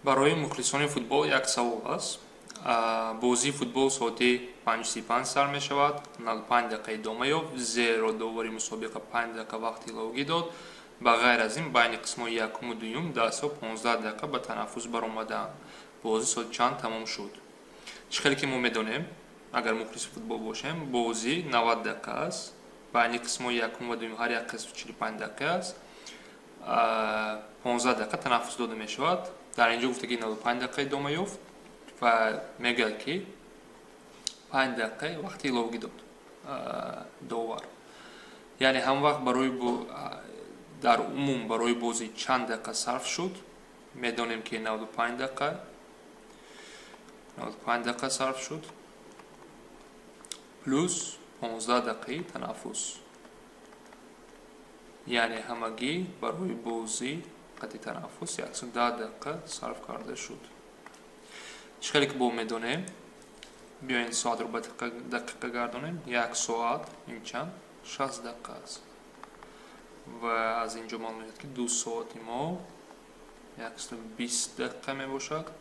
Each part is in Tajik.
барои мухлисони футбол як савол аст. бозии футбол соати 5:35 сар мешавад. 05 дақиқа идома ёфт, зеро довари мусобиқа 5 дақиқа вақти иловагӣ дод. ба ғайр аз ин байни қисмои якуму дуюм дарсҳо 15 дақиқа ба танаффус баромадаанд. бозӣ соати чанд тамом шуд? чӣ хеле ки мо медонем, агар мухлиси футбол бошем, бозӣ 90 дақиқа аст. байни қисмои якум ва дуюм ҳар як қисм 45 дақиқа аст. 15 дақиқа танаффус дода мешавад. дар инҷо гуфта ки 95 дақиқа идома ёфт ва мегӯяд ки 5 дақиқа вақти иловагӣ дод довар. яъне ҳам вақт барои дар умум барои бозӣ чанд дақиқа сарф шуд, медонем ки 95 дақиқа сарф шуд плюс 15 дақиқаи танаффус, яъне ҳамагӣ барои бозӣ қати танаффус 110 дақиқа сарф карда шуд. чӣ хеле ки бо медонем, биёин соатро ба дақиқа гардонем. 1 соат ин чанд? 60 дақиқа аст. ва аз инҷо маълум мешавад ки 2 соати мо 120 дақиқа мебошад.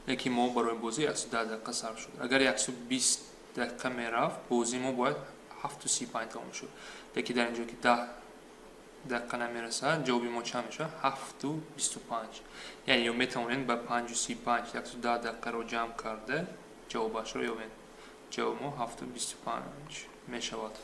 лекин мо барои бозӣ 110 дақиқа сарф шуд. агар 120 дақиқа мерафт, бозӣ мо бояд 7:35 тамом шуд. лекин дар инҷо ки 10 дақиқа намерасад, ҷавоби мо чанд мешавад? 7:25. яъне ё метавонем ба 5:35 110 дақиқаро ҷамъ карда ҷавобашро ёбем. ҷавоби мо 7:25 мешавад.